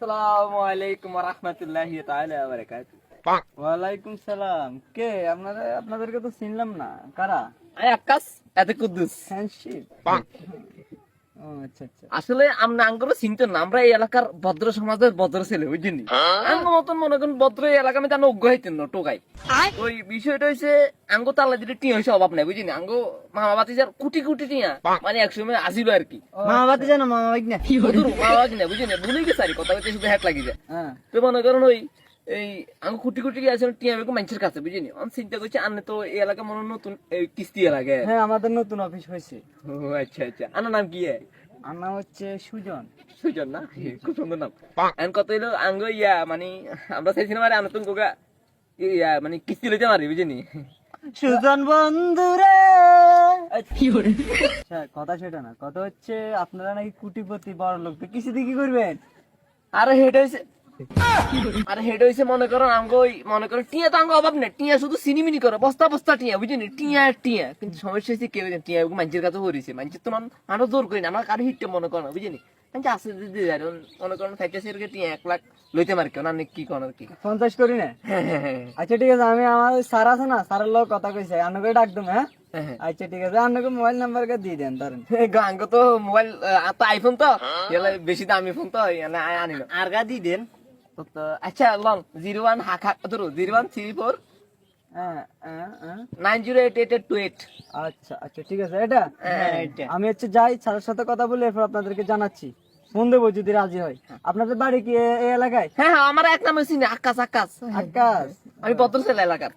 আসসালামু আলাইকুম ওয়া রাহমাতুল্লাহি তাআলা ওয়া বারাকাতুহু। ওয়ালাইকুম সালাম। কে আপনাদেরকে তো চিনলাম না, কারা? আই আকাশ এত কুদ্দুস। হ্যান্ডশিপ। ও আচ্ছা আচ্ছা। আসলে আমরা আঙ্গুরও চিনতেন না, আমরা এই এলাকার ভদ্র সমাজের ভদ্র ছেলে বুঝছেন। আঙ্গ মতন মনে করেন ভদ্র এই এলাকা আমি জানো অজ্ঞ হইতেন না টোকাই। ওই বিষয়টা হইছে আঙ্গ তাল্লা যেটা টিয়া হয়েছে অভাব নাই বুঝিনি। আঙ্গ মামা বাতিজার কোটি কোটি টিয়া মানে একসময় আসিল আর কি। মামা বাতি জানো, মামা বাতি না। মামা বাতি না বুঝিনি, ভুলে গেছে আর কি, কথা বলতে শুধু হ্যাট লাগি যায়। হ্যাঁ। তো মনে করেন ওই এই আঙ্গ কোটি কোটি আছে টিয়া বেগম মানুষের কাছে বুঝিনি। আমি চিন্তা করছি আন্নে তো এই এলাকা মনে হয় নতুন এই কিস্তি এলাকায়। হ্যাঁ, আমাদের নতুন অফিস হয়েছে। ও আচ্ছা আচ্ছা, আনার নাম কি? আমার নাম হচ্ছে সুজন। সুজন না, খুব সুন্দর নাম। এখন কত হইলো আঙ্গ ইয়া মানে আমরা চাইছিলাম আরে নতুন কোকা ইয়া মানে কিস্তি লইতে পারি বুঝিনি। সুজন বন্ধুরে। আচ্ছা, কথা সেটা না, কথা হচ্ছে আপনারা নাকি কোটিপতি বড় লোক, তো কিছু দিয়ে কি করবেন? আরে হেড হইছে, আরে হেড হইছে মনে করো আঙ্গ ওই মনে করো টিয়া তো আঙ্গ অভাব নেই, টিয়া শুধু সিনিমিনি করে বস্তা বস্তা টিয়া বুঝিনি, টিয়া টিয়া। কিন্তু সমস্যা হচ্ছে কেউ টিয়া মানুষের কাছে হরিছে, মানুষের তো আমরা জোর করি না, আমরা কারো হিটটা মনে করো না বুঝিনি। আছে দিদি মনে করেন ফাইটাসের টিয়া 1 লাখ লইতে মার কেউ না কি করার কি 50 করি না? আচ্ছা ঠিক আছে, আমি আমার স্যার আছে না, স্যারের লোক কথা কইছে, আপনাকে ডাক দেবো। হ্যাঁ আচ্ছা ঠিক আছে, আপনাকে মোবাইল নাম্বার দিয়ে দেন ধরেন। আঙ্গ তো মোবাইল তো আইফোন তো বেশি দামি ফোন তো আনিল আর গা দিয়ে দেন। আচ্ছা লং 01 হাকা ধরো 0134 908828। আচ্ছা আচ্ছা ঠিক আছে, এটা আমি হচ্ছে যাই, স্যারের সাথে কথা বলে এরপর আপনাদেরকে জানাচ্ছি, ফোন দেবো যদি রাজি হয়। আপনাদের বাড়ি কি এই এলাকায়? হ্যাঁ হ্যাঁ, আমার এক নাম হচ্ছে আকাশ আকাশ। আকাশ। আমি ভদ্র ছেলে এলাকার।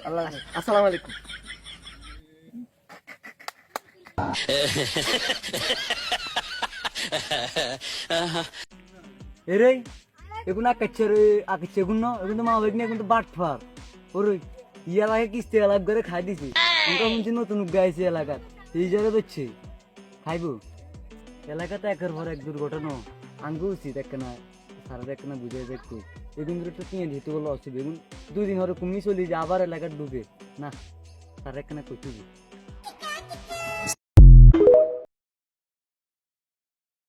আল্লাহ হাফেজ। আসসালামু আলাইকুম। এরে এগুলো আকাচ্ছে এগুলো তো মা বেগনি এখন তো বাট ফার ওরে ই এলাকায় কিস্তি এলাক করে খাই দিছি। আমরা শুনছি নতুন গাইছি এলাকার এই জায়গা হচ্ছে খাইবো এলাকাতে একের পর এক দুর্ঘটনা আঙ্গু উচিত একখানা সারা একখানা বুঝে দেখো এগুন একটু কিনে দিতে বলো অসুবিধা। এগুন 2 দিন হরে কমি চলি যে আবার এলাকার ডুবে না, সারা একখানা কচুবি।